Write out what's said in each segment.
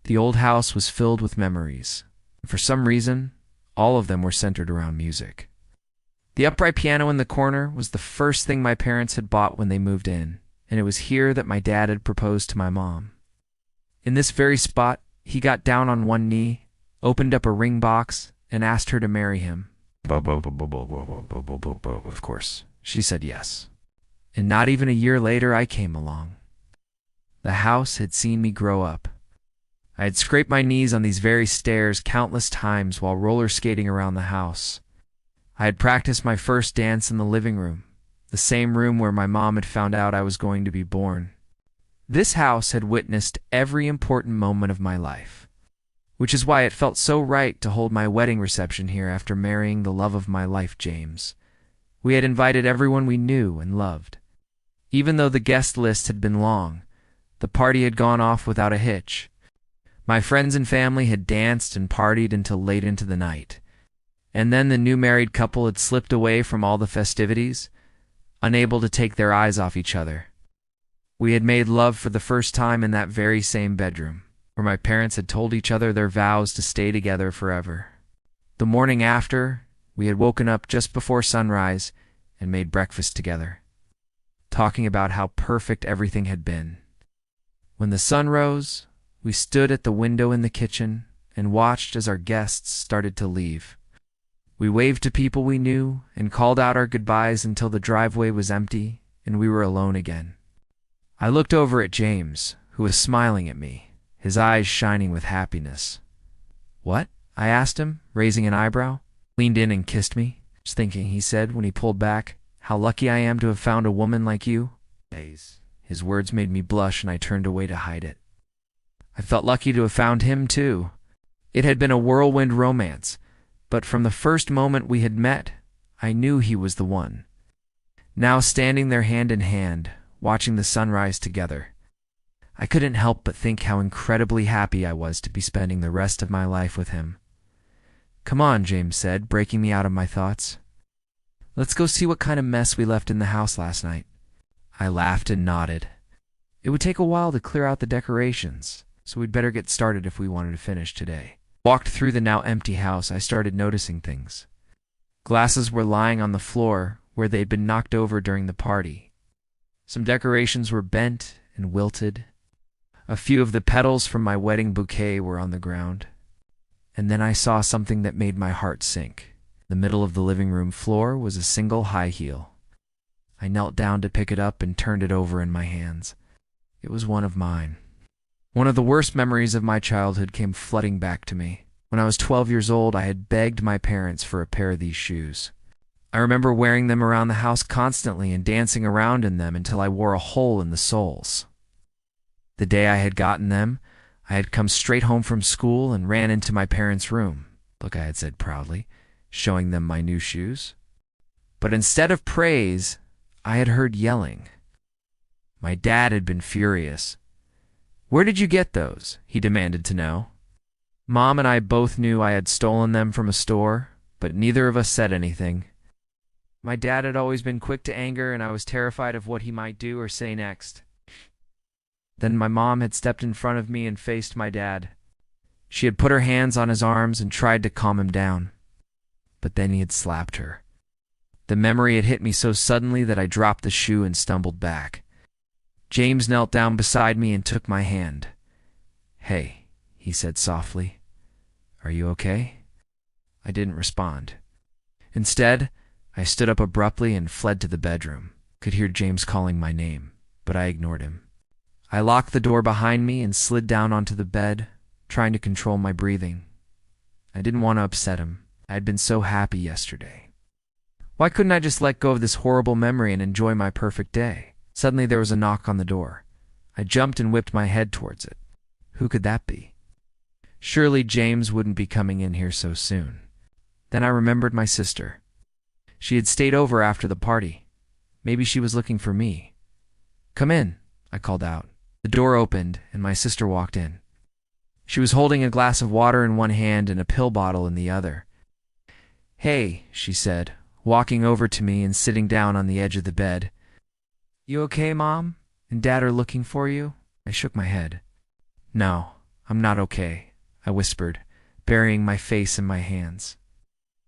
The old house was filled with memories. For some reason, all of them were centered around music. The upright piano in the corner was the first thing my parents had bought when they moved in, and it was here that my dad had proposed to my mom. In this very spot, he got down on one knee, opened up a ring box, and asked her to marry him. Of course, she said yes. And not even a year later, I came along. The house had seen me grow up. I had scraped my knees on these very stairs countless times while roller skating around the house. I had practiced my first dance in the living room, the same room where my mom had found out I was going to be born. This house had witnessed every important moment of my life, which is why it felt so right to hold my wedding reception here after marrying the love of my life, James. We had invited everyone we knew and loved. Even though the guest list had been long, the party had gone off without a hitch. My friends and family had danced and partied until late into the night. And then the new married couple had slipped away from all the festivities, unable to take their eyes off each other. We had made love for the first time in that very same bedroom, where my parents had told each other their vows to stay together forever. The morning after, we had woken up just before sunrise and made breakfast together, talking about how perfect everything had been. When the sun rose, we stood at the window in the kitchen and watched as our guests started to leave. We waved to people we knew and called out our goodbyes until the driveway was empty and we were alone again. I looked over at James, who was smiling at me, his eyes shining with happiness. "What?" I asked him, raising an eyebrow. Leaned in and kissed me. "Just thinking," he said when he pulled back, "how lucky I am to have found a woman like you." His words made me blush and I turned away to hide it. I felt lucky to have found him, too. It had been a whirlwind romance, but from the first moment we had met, I knew he was the one. Now standing there hand in hand, watching the sunrise together, I couldn't help but think how incredibly happy I was to be spending the rest of my life with him. "Come on," James said, breaking me out of my thoughts. "Let's go see what kind of mess we left in the house last night." I laughed and nodded. It would take a while to clear out the decorations, so we'd better get started if we wanted to finish today. Walked through the now empty house, I started noticing things. Glasses were lying on the floor where they'd been knocked over during the party. Some decorations were bent and wilted. A few of the petals from my wedding bouquet were on the ground. And then I saw something that made my heart sink. In the middle of the living room floor was a single high heel. I knelt down to pick it up and turned it over in my hands. It was one of mine. One of the worst memories of my childhood came flooding back to me. When I was 12 years old, I had begged my parents for a pair of these shoes. I remember wearing them around the house constantly and dancing around in them until I wore a hole in the soles. The day I had gotten them, I had come straight home from school and ran into my parents' room. "Look," I had said proudly, showing them my new shoes. But instead of praise, I had heard yelling. My dad had been furious. "Where did you get those?" he demanded to know. Mom and I both knew I had stolen them from a store, but neither of us said anything. My dad had always been quick to anger, and I was terrified of what he might do or say next. Then my mom had stepped in front of me and faced my dad. She had put her hands on his arms and tried to calm him down. But then he had slapped her. The memory had hit me so suddenly that I dropped the shoe and stumbled back. James knelt down beside me and took my hand. "Hey," he said softly. "Are you okay?" I didn't respond. Instead, I stood up abruptly and fled to the bedroom. Could hear James calling my name, but I ignored him. I locked the door behind me and slid down onto the bed, trying to control my breathing. I didn't want to upset him. I had been so happy yesterday. Why couldn't I just let go of this horrible memory and enjoy my perfect day? Suddenly there was a knock on the door. I jumped and whipped my head towards it. Who could that be? Surely James wouldn't be coming in here so soon. Then I remembered my sister. She had stayed over after the party. Maybe she was looking for me. "Come in," I called out. The door opened, and my sister walked in. She was holding a glass of water in one hand and a pill bottle in the other. "Hey," she said, walking over to me and sitting down on the edge of the bed. "You okay, Mom? And Dad are looking for you?" I shook my head. "No, I'm not okay, I whispered, burying my face in my hands.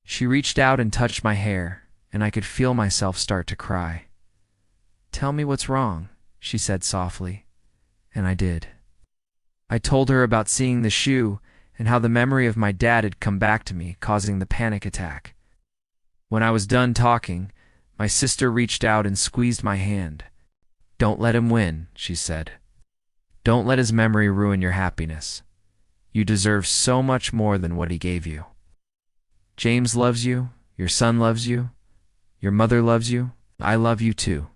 She reached out and touched my hair, and I could feel myself start to cry. Tell me what's wrong, she said softly, and I did. I told her about seeing the shoe and how the memory of my dad had come back to me, causing the panic attack. When I was done talking, my sister reached out and squeezed my hand. Don't let him win, she said. Don't let his memory ruin your happiness. You deserve so much more than what he gave you. James loves you, your son loves you, your mother loves you, I love you too.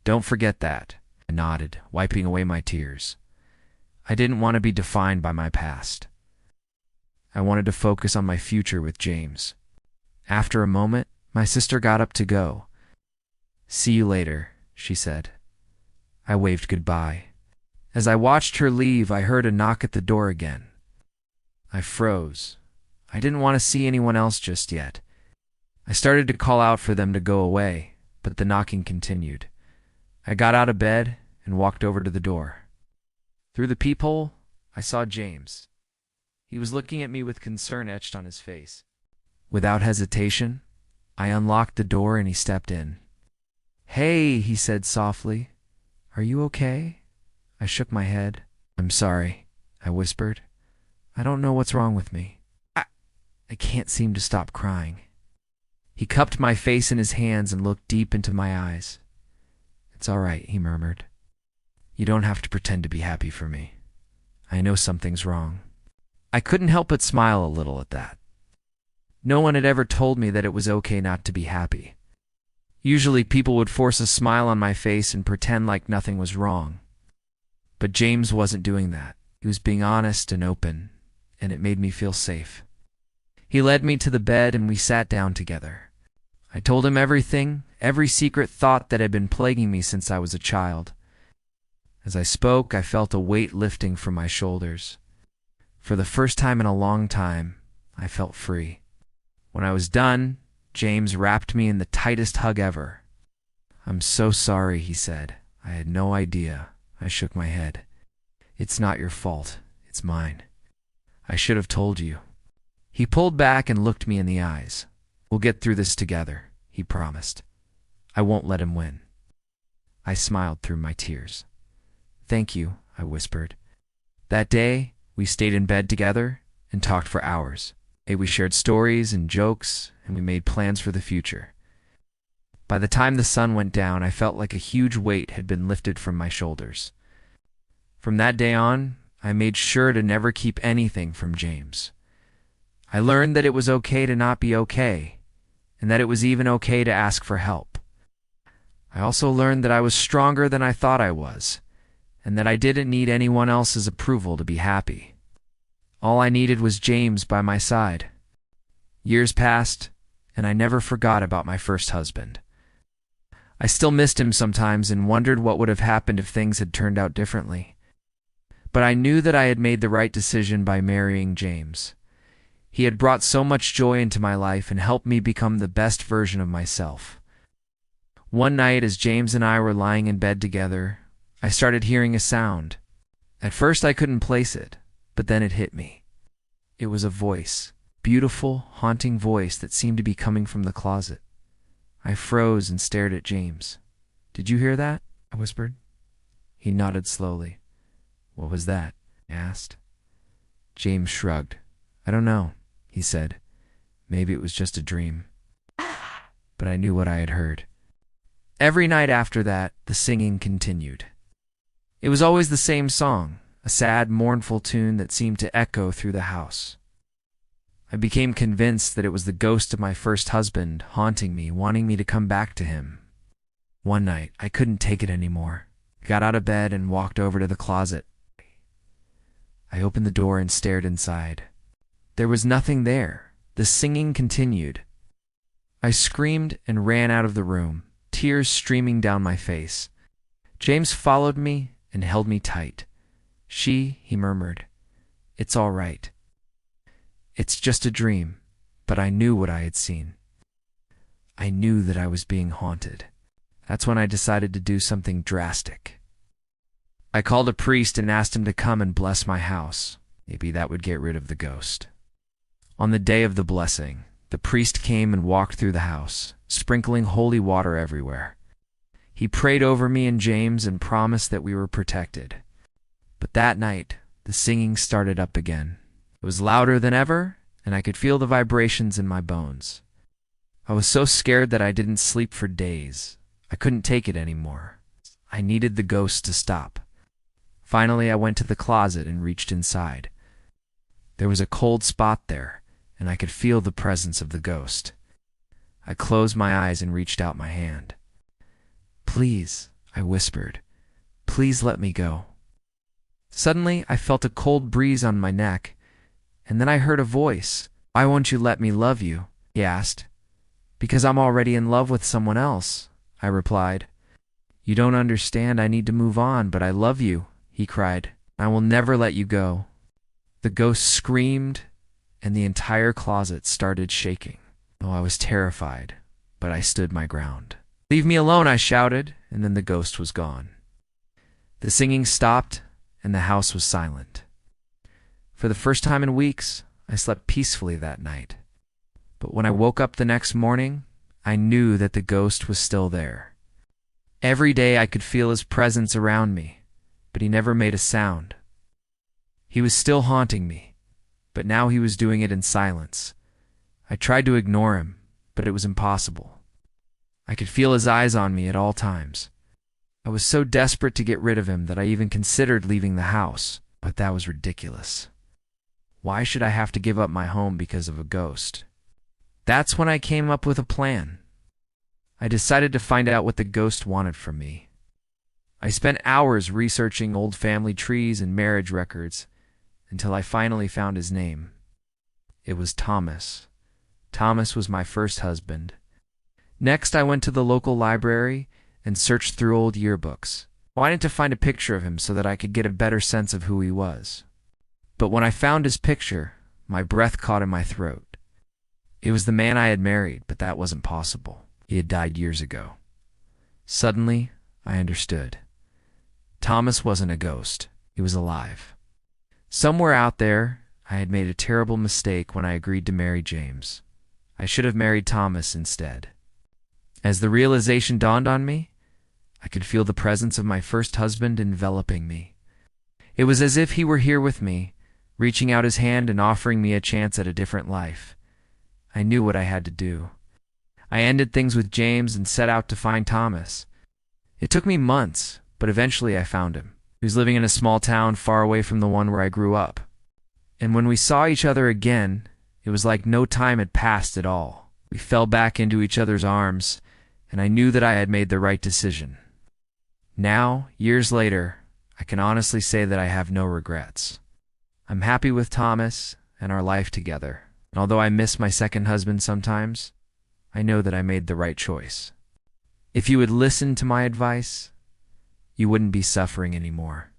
Don't forget that, I nodded, wiping away my tears. I didn't want to be defined by my past. I wanted to focus on my future with James. After a moment, my sister got up to go. See you later, she said. I waved goodbye. As I watched her leave, I heard a knock at the door again. I froze. I didn't want to see anyone else just yet. I started to call out for them to go away, but the knocking continued. I got out of bed and walked over to the door. Through the peephole, I saw James. He was looking at me with concern etched on his face. Without hesitation, I unlocked the door and he stepped in. Hey, he said softly. Are you okay? I shook my head. I'm sorry, I whispered. I don't know what's wrong with me. I can't seem to stop crying. He cupped my face in his hands and looked deep into my eyes. It's all right, he murmured. You don't have to pretend to be happy for me. I know something's wrong. I couldn't help but smile a little at that. No one had ever told me that it was okay not to be happy. Usually people would force a smile on my face and pretend like nothing was wrong. But James wasn't doing that. He was being honest and open, and it made me feel safe. He led me to the bed and we sat down together. I told him everything, every secret thought that had been plaguing me since I was a child. As I spoke, I felt a weight lifting from my shoulders. For the first time in a long time, I felt free. When I was done, James wrapped me in the tightest hug ever. I'm so sorry, he said. I had no idea. I shook my head. It's not your fault. It's mine. I should have told you. He pulled back and looked me in the eyes. We'll get through this together, he promised. I won't let him win. I smiled through my tears. Thank you, I whispered. That day, we stayed in bed together and talked for hours. We shared stories and jokes, and we made plans for the future. By the time the sun went down, I felt like a huge weight had been lifted from my shoulders. From that day on, I made sure to never keep anything from James. I learned that it was okay to not be okay, and that it was even okay to ask for help. I also learned that I was stronger than I thought I was, and that I didn't need anyone else's approval to be happy. All I needed was James by my side. Years passed, and I never forgot about my first husband. I still missed him sometimes and wondered what would have happened if things had turned out differently. But I knew that I had made the right decision by marrying James. He had brought so much joy into my life and helped me become the best version of myself. One night, as James and I were lying in bed together, I started hearing a sound. At first I couldn't place it, but then it hit me. It was a voice, beautiful, haunting voice that seemed to be coming from the closet. I froze and stared at James. Did you hear that? I whispered. He nodded slowly. What was that? I asked. James shrugged. I don't know, he said. Maybe it was just a dream. But I knew what I had heard. Every night after that, the singing continued. It was always the same song, a sad, mournful tune that seemed to echo through the house. I became convinced that it was the ghost of my first husband haunting me, wanting me to come back to him. One night, I couldn't take it anymore. I got out of bed and walked over to the closet. I opened the door and stared inside. There was nothing there. The singing continued. I screamed and ran out of the room, tears streaming down my face. James followed me and held me tight. He murmured, "It's all right. It's just a dream," but I knew what I had seen. I knew that I was being haunted. That's when I decided to do something drastic. I called a priest and asked him to come and bless my house. Maybe that would get rid of the ghost. On the day of the blessing, the priest came and walked through the house, sprinkling holy water everywhere. He prayed over me and James and promised that we were protected. But that night, the singing started up again. It was louder than ever, and I could feel the vibrations in my bones. I was so scared that I didn't sleep for days. I couldn't take it anymore. I needed the ghost to stop. Finally, I went to the closet and reached inside. There was a cold spot there, and I could feel the presence of the ghost. I closed my eyes and reached out my hand. "Please," I whispered, "please let me go." Suddenly, I felt a cold breeze on my neck, and then I heard a voice. "Why won't you let me love you?" he asked. "Because I'm already in love with someone else," I replied. "You don't understand. I need to move on, but I love you," he cried. "I will never let you go." The ghost screamed, and the entire closet started shaking. Oh, I was terrified, but I stood my ground. "Leave me alone," I shouted, and then the ghost was gone. The singing stopped, and the house was silent. For the first time in weeks, I slept peacefully that night. But when I woke up the next morning, I knew that the ghost was still there. Every day I could feel his presence around me, but he never made a sound. He was still haunting me, but now he was doing it in silence. I tried to ignore him, but it was impossible. I could feel his eyes on me at all times. I was so desperate to get rid of him that I even considered leaving the house, but that was ridiculous. Why should I have to give up my home because of a ghost? That's when I came up with a plan. I decided to find out what the ghost wanted from me. I spent hours researching old family trees and marriage records until I finally found his name. It was Thomas. Thomas was my first husband. Next, I went to the local library and searched through old yearbooks. I wanted to find a picture of him so that I could get a better sense of who he was. But when I found his picture, my breath caught in my throat. It was the man I had married, but that wasn't possible. He had died years ago. Suddenly, I understood. Thomas wasn't a ghost. He was alive. Somewhere out there, I had made a terrible mistake when I agreed to marry James. I should have married Thomas instead. As the realization dawned on me, I could feel the presence of my first husband enveloping me. It was as if he were here with me, reaching out his hand and offering me a chance at a different life. I knew what I had to do. I ended things with James and set out to find Thomas. It took me months, but eventually I found him. He was living in a small town far away from the one where I grew up. And when we saw each other again, it was like no time had passed at all. We fell back into each other's arms, and I knew that I had made the right decision. Now, years later, I can honestly say that I have no regrets. I'm happy with Thomas and our life together. And although I miss my second husband sometimes, I know that I made the right choice. If you would listen to my advice, you wouldn't be suffering anymore.